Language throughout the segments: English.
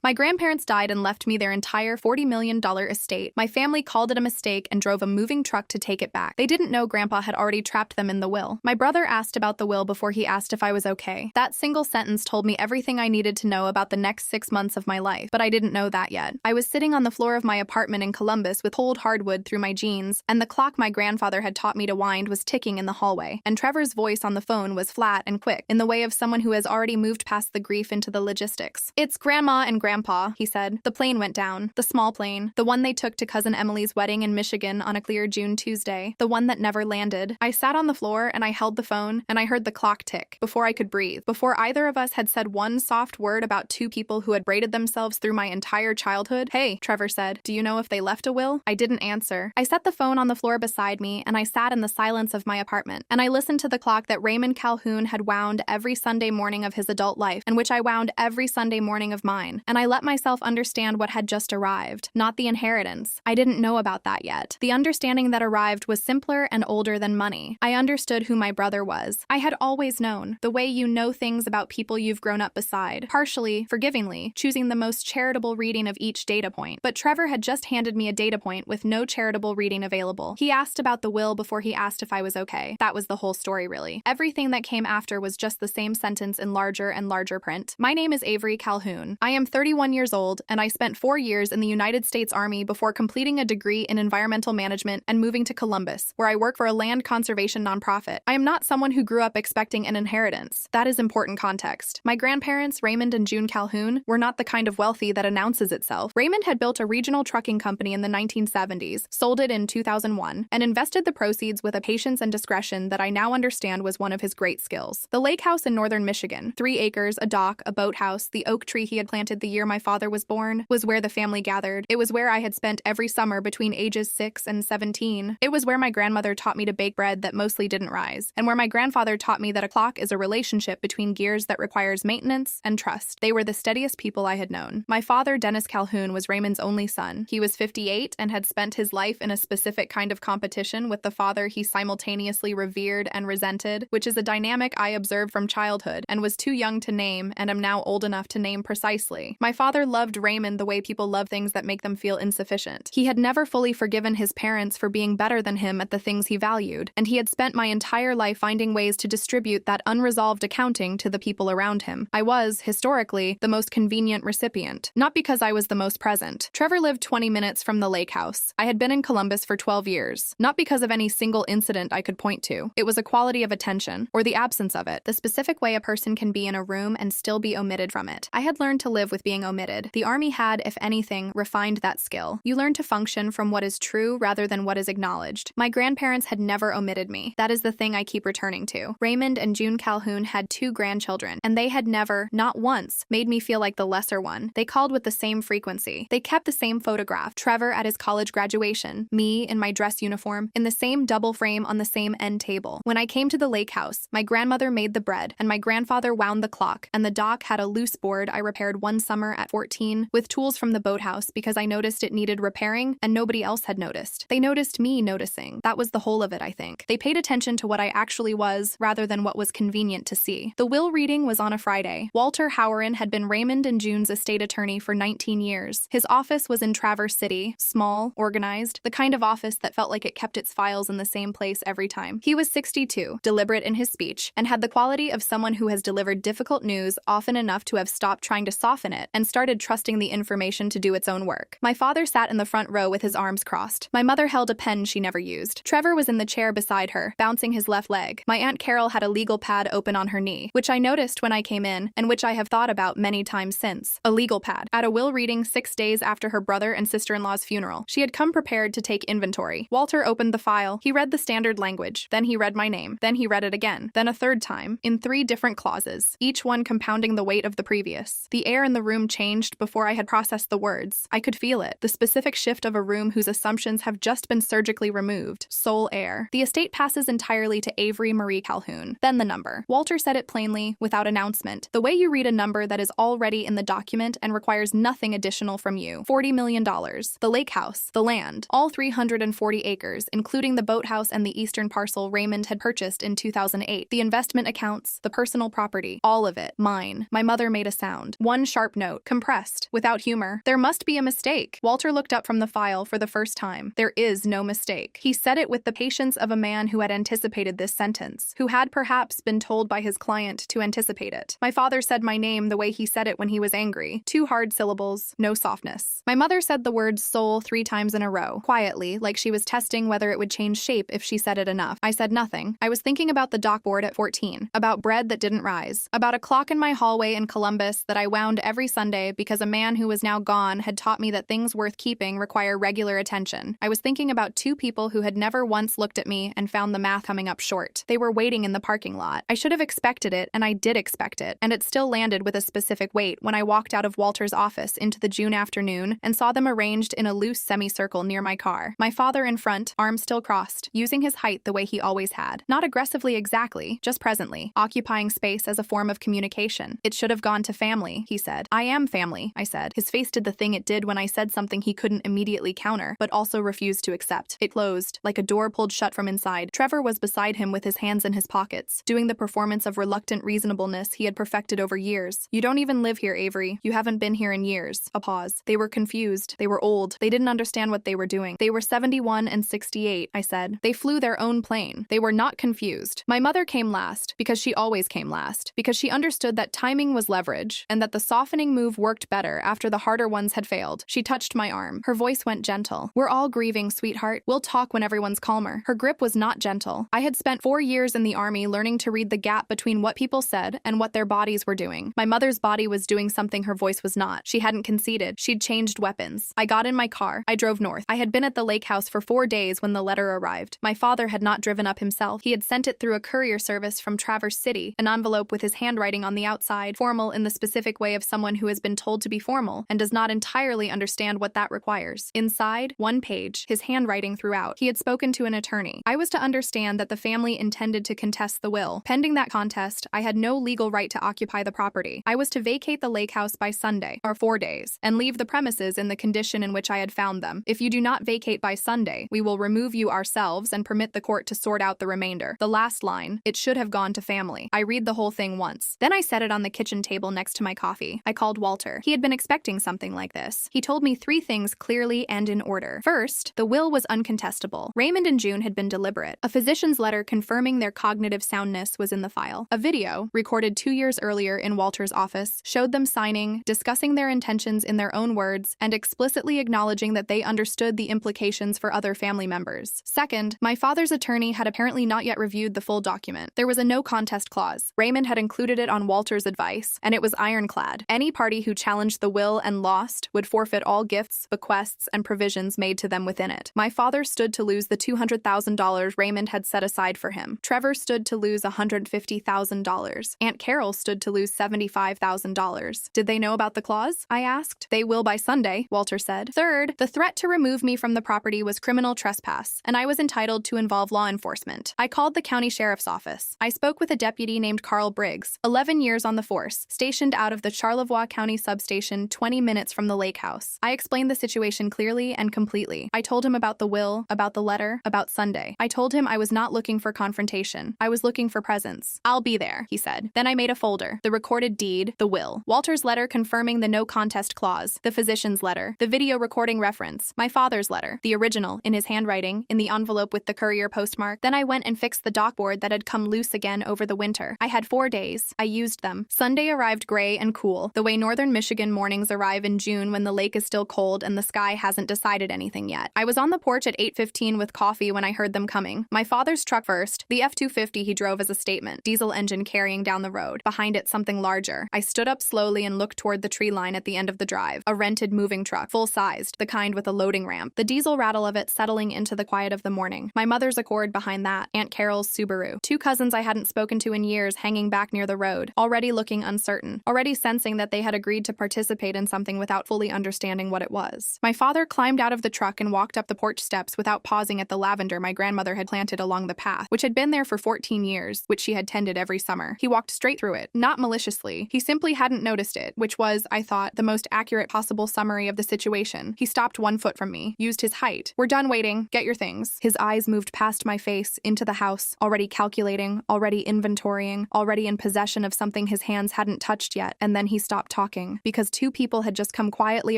My grandparents died and left me their entire $40 million estate. My family called it a mistake and drove a moving truck to take it back. They didn't know Grandpa had already trapped them in the will. My brother asked about the will before he asked if I was okay. That single sentence told me everything I needed to know about the next 6 months of my life, but I didn't know that yet. I was sitting on the floor of my apartment in Columbus with cold hardwood through my jeans, and the clock my grandfather had taught me to wind was ticking in the hallway, and Trevor's voice on the phone was flat and quick, in the way of someone who has already moved past the grief into the logistics. "It's Grandma and Grandpa," he said. The plane went down. The small plane. The one they took to Cousin Emily's wedding in Michigan on a clear June Tuesday. The one that never landed. I sat on the floor and I held the phone and I heard the clock tick before I could breathe. Before either of us had said one soft word about two people who had braided themselves through my entire childhood. "Hey," Trevor said, "do you know if they left a will?" I didn't answer. I set the phone on the floor beside me and I sat in the silence of my apartment. And I listened to the clock that Raymond Calhoun had wound every Sunday morning of his adult life, and which I wound every Sunday morning of mine. And I let myself understand what had just arrived, not the inheritance. I didn't know about that yet. The understanding that arrived was simpler and older than money. I understood who my brother was. I had always known, the way you know things about people you've grown up beside, partially, forgivingly, choosing the most charitable reading of each data point. But Trevor had just handed me a data point with no charitable reading available. He asked about the will before he asked if I was okay. That was the whole story, really. Everything that came after was just the same sentence in larger and larger print. "My name is Avery Calhoun. I am 31 years old, and I spent 4 years in the United States Army before completing a degree in environmental management and moving to Columbus, where I work for a land conservation nonprofit. I am not someone who grew up expecting an inheritance. That is important context. My grandparents, Raymond and June Calhoun, were not the kind of wealthy that announces itself. Raymond had built a regional trucking company in the 1970s, sold it in 2001, and invested the proceeds with a patience and discretion that I now understand was one of his great skills. The lake house in northern Michigan, 3 acres, a dock, a boathouse, the oak tree he had planted the year my father was born, was where the family gathered. It was where I had spent every summer between ages 6 and 17. It was where my grandmother taught me to bake bread that mostly didn't rise, and where my grandfather taught me that a clock is a relationship between gears that requires maintenance and trust. They were the steadiest people I had known. My father, Dennis Calhoun, was Raymond's only son. He was 58 and had spent his life in a specific kind of competition with the father he simultaneously revered and resented, which is a dynamic I observed from childhood and was too young to name and am now old enough to name precisely. My father loved Raymond the way people love things that make them feel insufficient. He had never fully forgiven his parents for being better than him at the things he valued, and he had spent my entire life finding ways to distribute that unresolved accounting to the people around him. I was, historically, the most convenient recipient, not because I was the most present. Trevor lived 20 minutes from the lake house. I had been in Columbus for 12 years, not because of any single incident I could point to. It was a quality of attention, or the absence of it, the specific way a person can be in a room and still be omitted from it. I had learned to live with being omitted. The Army had, if anything, refined that skill. You learn to function from what is true rather than what is acknowledged. My grandparents had never omitted me. That is the thing I keep returning to. Raymond and June Calhoun had 2 grandchildren, and they had never, not once, made me feel like the lesser one. They called with the same frequency. They kept the same photograph, Trevor at his college graduation, me in my dress uniform, in the same double frame on the same end table. When I came to the lake house, my grandmother made the bread, and my grandfather wound the clock, and the dock had a loose board I repaired one summer at 14 with tools from the boathouse because I noticed it needed repairing and nobody else had noticed. They noticed me noticing. That was the whole of it, I think. They paid attention to what I actually was rather than what was convenient to see. The will reading was on a Friday. Walter Howren had been Raymond and June's estate attorney for 19 years. His office was in Traverse City, small, organized, the kind of office that felt like it kept its files in the same place every time. He was 62, deliberate in his speech, and had the quality of someone who has delivered difficult news often enough to have stopped trying to soften it and started trusting the information to do its own work. My father sat in the front row with his arms crossed. My mother held a pen she never used. Trevor was in the chair beside her, bouncing his left leg. My Aunt Carol had a legal pad open on her knee, which I noticed when I came in and which I have thought about many times since. A legal pad. At a will reading 6 days after her brother and sister-in-law's funeral. She had come prepared to take inventory. Walter opened the file. He read the standard language. Then he read my name. Then he read it again. Then a third time, in 3 different clauses, each one compounding the weight of the previous. The air in the room changed before I had processed the words. I could feel it. The specific shift of a room whose assumptions have just been surgically removed. Soul air. The estate passes entirely to Avery Marie Calhoun. Then the number. Walter said it plainly, without announcement. The way you read a number that is already in the document and requires nothing additional from you. $40 million. The lake house. The land. All 340 acres, including the boathouse and the eastern parcel Raymond had purchased in 2008. The investment accounts. The personal property. All of it. Mine. My mother made a sound. One sharp note. note, compressed, without humor. There must be a mistake. Walter looked up from the file for the first time. There is no mistake. He said it with the patience of a man who had anticipated this sentence, who had perhaps been told by his client to anticipate it. My father said my name the way he said it when he was angry. 2 hard syllables, no softness. My mother said the word soul 3 times in a row, quietly, like she was testing whether it would change shape if she said it enough. I said nothing. I was thinking about the dockboard at 14, about bread that didn't rise, about a clock in my hallway in Columbus that I wound every Sunday because a man who was now gone had taught me that things worth keeping require regular attention. I was thinking about 2 people who had never once looked at me and found the math coming up short. They were waiting in the parking lot. I should have expected it, and I did expect it, and it still landed with a specific weight when I walked out of Walter's office into the June afternoon and saw them arranged in a loose semicircle near my car. My father in front, arms still crossed, using his height the way he always had. Not aggressively exactly, just presently, occupying space as a form of communication. It should have gone to family, he said. I am family, I said. His face did the thing it did when I said something he couldn't immediately counter, but also refused to accept. It closed, like a door pulled shut from inside. Trevor was beside him with his hands in his pockets, doing the performance of reluctant reasonableness he had perfected over years. You don't even live here, Avery. You haven't been here in years. A pause. They were confused. They were old. They didn't understand what they were doing. They were 71 and 68, I said. They flew their own plane. They were not confused. My mother came last, because she always came last, because she understood that timing was leverage, and that the softening move worked better after the harder ones had failed. She touched my arm. Her voice went gentle. We're all grieving, sweetheart. We'll talk when everyone's calmer. Her grip was not gentle. I had spent 4 years in the army learning to read the gap between what people said and what their bodies were doing. My mother's body was doing something her voice was not. She hadn't conceded. She'd changed weapons. I got in my car. I drove north. I had been at the lake house for 4 days when the letter arrived. My father had not driven up himself. He had sent it through a courier service from Traverse City, an envelope with his handwriting on the outside, formal in the specific way of someone who has been told to be formal and does not entirely understand what that requires. Inside, 1 page, his handwriting throughout. He had spoken to an attorney. I was to understand that the family intended to contest the will. Pending that contest, I had no legal right to occupy the property. I was to vacate the lake house by Sunday, or 4 days, and leave the premises in the condition in which I had found them. If you do not vacate by Sunday, we will remove you ourselves and permit the court to sort out the remainder. The last line, it should have gone to family. I read the whole thing once. Then I set it on the kitchen table next to my coffee. I called Walter. He had been expecting something like this. He told me 3 things clearly and in order. First, the will was uncontestable. Raymond and June had been deliberate. A physician's letter confirming their cognitive soundness was in the file. A video, recorded 2 years earlier in Walter's office, showed them signing, discussing their intentions in their own words, and explicitly acknowledging that they understood the implications for other family members. Second, my father's attorney had apparently not yet reviewed the full document. There was a no contest clause. Raymond had included it on Walter's advice, and it was ironclad. Any party who challenged the will and lost would forfeit all gifts, bequests, and provisions made to them within it. My father stood to lose the $200,000 Raymond had set aside for him. Trevor stood to lose $150,000. Aunt Carol stood to lose $75,000. Did they know about the clause? I asked. They will by Sunday, Walter said. Third, the threat to remove me from the property was criminal trespass, and I was entitled to involve law enforcement. I called the county sheriff's office. I spoke with a deputy named Carl Briggs, 11 years on the force, stationed out of the Charlevoix County substation 20 minutes from the lake house. I explained the situation clearly and completely. I told him about the will, about the letter, about Sunday. I told him I was not looking for confrontation. I was looking for presence. I'll be there, he said. Then I made a folder. The recorded deed, the will, Walter's letter confirming the no contest clause, the physician's letter, the video recording reference, my father's letter, the original, in his handwriting, in the envelope with the courier postmark. Then I went and fixed the dockboard that had come loose again over the winter. I had 4 days. I used them. Sunday arrived gray and cool, the way northern Michigan mornings arrive in June when the lake is still cold and the sky hasn't decided anything yet. I was on the porch at 8:15 with coffee when I heard them coming. My father's truck first, the F-250 he drove as a statement, diesel engine carrying down the road. Behind it, something larger. I stood up slowly and looked toward the tree line at the end of the drive. A rented moving truck, full-sized, the kind with a loading ramp. The diesel rattle of it settling into the quiet of the morning. My mother's Accord behind that. Aunt Carol's Subaru. 2 cousins I hadn't spoken to in years hanging back near the road, already looking uncertain, already sensing that they had agreed to participate in something without fully understanding what it was. My father climbed out of the truck and walked up the porch steps without pausing at the lavender my grandmother had planted along the path, which had been there for 14 years, which she had tended every summer. He walked straight through it, not maliciously. He simply hadn't noticed it, which was, I thought, the most accurate possible summary of the situation. He stopped 1 foot from me, used his height. We're done waiting. Get your things. His eyes moved past my face, into the house, already calculating, already inventorying, already in possession of something his hands hadn't touched yet, and then he stopped talking. talking because two people had just come quietly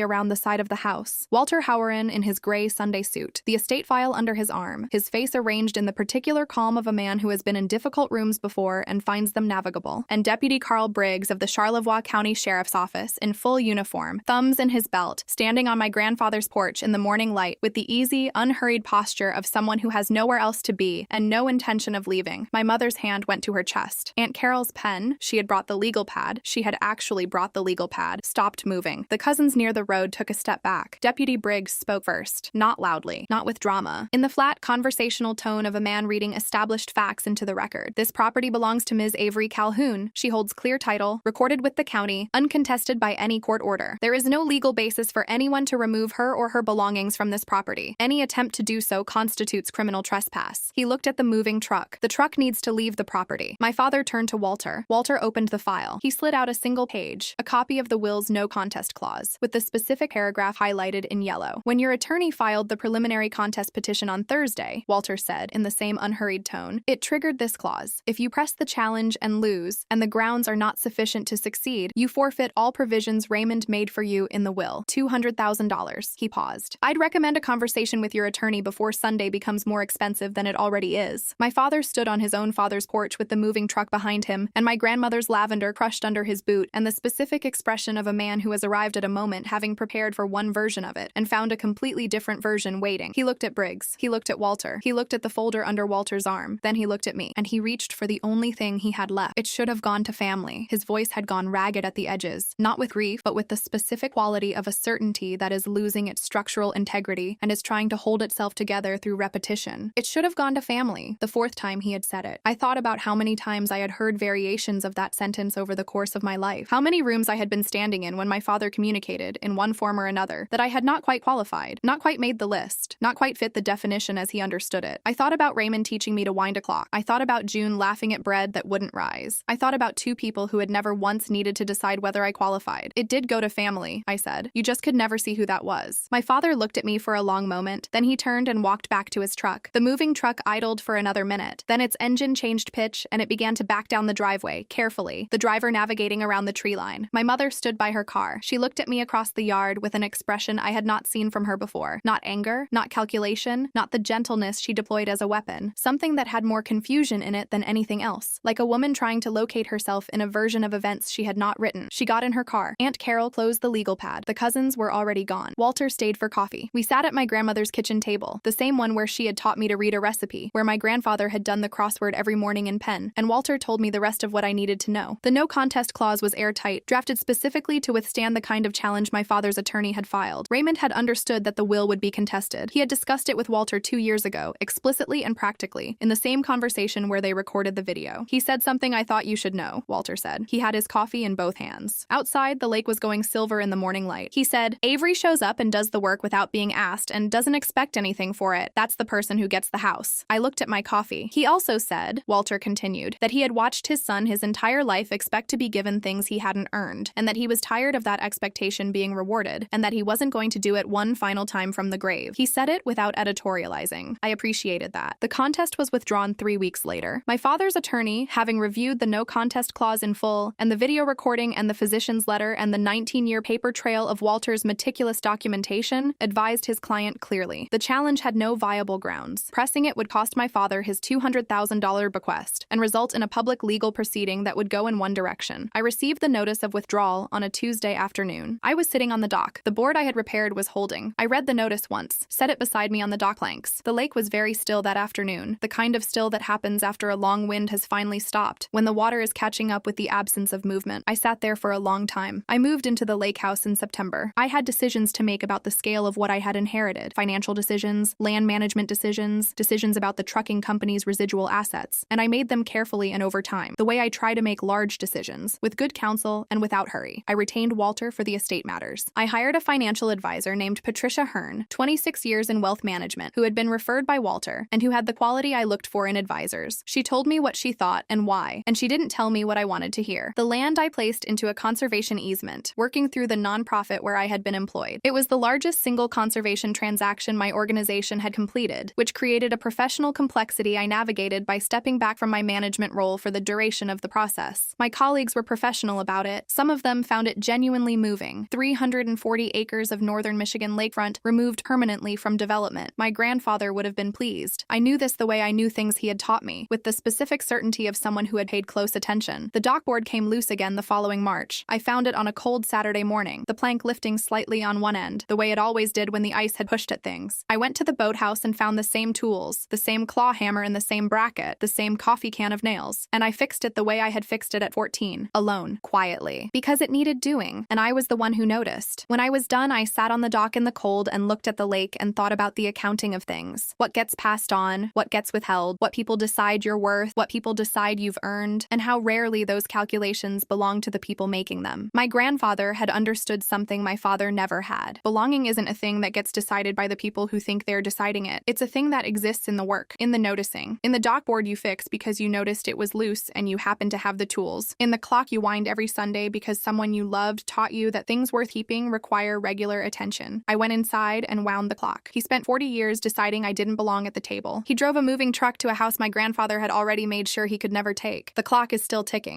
around the side of the house. Walter Howren in his gray Sunday suit, the estate file under his arm, his face arranged in the particular calm of a man who has been in difficult rooms before and finds them navigable, and Deputy Carl Briggs of the Charlevoix County Sheriff's Office in full uniform, thumbs in his belt, standing on my grandfather's porch in the morning light with the easy, unhurried posture of someone who has nowhere else to be and no intention of leaving. My mother's hand went to her chest. Aunt Carol's pen, she had brought the legal pad, she had actually brought the legal pad, stopped moving. The cousins near the road took a step back. Deputy Briggs spoke first, not loudly, not with drama, in the flat, conversational tone of a man reading established facts into the record. This property belongs to Ms. Avery Calhoun. She holds clear title, recorded with the county, uncontested by any court order. There is no legal basis for anyone to remove her or her belongings from this property. Any attempt to do so constitutes criminal trespass. He looked at the moving truck. The truck needs to leave the property. My father turned to Walter. Walter opened the file. He slid out a single page, a copy of the will's no contest clause, with the specific paragraph highlighted in yellow. When your attorney filed the preliminary contest petition on Thursday, Walter said in the same unhurried tone, it triggered this clause. If you press the challenge and lose, and the grounds are not sufficient to succeed, you forfeit all provisions Raymond made for you in the will. $200,000. He paused. I'd recommend a conversation with your attorney before Sunday becomes more expensive than it already is. My father stood on his own father's porch with the moving truck behind him, and my grandmother's lavender crushed under his boot, and the specific expression of a man who has arrived at a moment having prepared for one version of it, and found a completely different version waiting. He looked at Briggs. He looked at Walter. He looked at the folder under Walter's arm. Then he looked at me, and he reached for the only thing he had left. It should have gone to family. His voice had gone ragged at the edges, not with grief, but with the specific quality of a certainty that is losing its structural integrity and is trying to hold itself together through repetition. It should have gone to family, the fourth time he had said it. I thought about how many times I had heard variations of that sentence over the course of my life, how many rooms I had been standing in when my father communicated, in one form or another, that I had not quite qualified, not quite made the list, not quite fit the definition as he understood it. I thought about Raymond teaching me to wind a clock. I thought about June laughing at bread that wouldn't rise. I thought about two people who had never once needed to decide whether I qualified. It did go to family, I said. You just could never see who that was. My father looked at me for a long moment, then he turned and walked back to his truck. The moving truck idled for another minute. Then its engine changed pitch and it began to back down the driveway, carefully, the driver navigating around the tree line. My mother stood by her car. She looked at me across the yard with an expression I had not seen from her before. Not anger, not calculation, not the gentleness she deployed as a weapon. Something that had more confusion in it than anything else. Like a woman trying to locate herself in a version of events she had not written. She got in her car. Aunt Carol closed the legal pad. The cousins were already gone. Walter stayed for coffee. We sat at my grandmother's kitchen table, the same one where she had taught me to read a recipe, where my grandfather had done the crossword every morning in pen, and Walter told me the rest of what I needed to know. The no contest clause was airtight, drafted specifically to withstand the kind of challenge my father's attorney had filed. Raymond had understood that the will would be contested. He had discussed it with Walter 2 years ago, explicitly and practically, in the same conversation where they recorded the video. He said something I thought you should know, Walter said. He had his coffee in both hands. Outside, the lake was going silver in the morning light. He said, Avery shows up and does the work without being asked and doesn't expect anything for it. That's the person who gets the house. I looked at my coffee. He also said, Walter continued, that he had watched his son his entire life expect to be given things he hadn't earned, and that he was tired of that expectation being rewarded, and that he wasn't going to do it one final time from the grave. He said it without editorializing. I appreciated that. The contest was withdrawn 3 weeks later. My father's attorney, having reviewed the no contest clause in full, and the video recording and the physician's letter and the 19-year paper trail of Walter's meticulous documentation, advised his client clearly. The challenge had no viable grounds. Pressing it would cost my father his $200,000 bequest and result in a public legal proceeding that would go in one direction. I received the notice of withdrawal on a Tuesday afternoon. I was sitting on the dock. The board I had repaired was holding. I read the notice once, set it beside me on the dock planks. The lake was very still that afternoon, the kind of still that happens after a long wind has finally stopped, when the water is catching up with the absence of movement. I sat there for a long time. I moved into the lake house in September. I had decisions to make about the scale of what I had inherited, financial decisions, land management decisions, decisions about the trucking company's residual assets, and I made them carefully and over time, the way I try to make large decisions, with good counsel and without hurry. I retained Walter for the estate matters. I hired a financial advisor named Patricia Hearn, 26 years in wealth management, who had been referred by Walter, and who had the quality I looked for in advisors. She told me what she thought and why, and she didn't tell me what I wanted to hear. The land I placed into a conservation easement, working through the nonprofit where I had been employed. It was the largest single conservation transaction my organization had completed, which created a professional complexity I navigated by stepping back from my management role for the duration of the process. My colleagues were professional about it, some of of them found it genuinely moving. 340 acres of northern Michigan lakefront removed permanently from development. My grandfather would have been pleased. I knew this the way I knew things he had taught me, with the specific certainty of someone who had paid close attention. The dockboard came loose again the following March. I found it on a cold Saturday morning, the plank lifting slightly on one end, the way it always did when the ice had pushed at things. I went to the boathouse and found the same tools, the same claw hammer in the same bracket, the same coffee can of nails, and I fixed it the way I had fixed it at 14, alone, quietly, because it needed doing, and I was the one who noticed. When I was done, I sat on the dock in the cold and looked at the lake and thought about the accounting of things. What gets passed on, what gets withheld, what people decide you're worth, what people decide you've earned, and how rarely those calculations belong to the people making them. My grandfather had understood something my father never had. Belonging isn't a thing that gets decided by the people who think they're deciding it. It's a thing that exists in the work, in the noticing. In the dockboard you fix because you noticed it was loose and you happen to have the tools. In the clock you wind every Sunday because someone you loved taught you that things worth keeping require regular attention. I went inside and wound the clock. He spent 40 years deciding I didn't belong at the table. He drove a moving truck to a house my grandfather had already made sure he could never take. The clock is still ticking.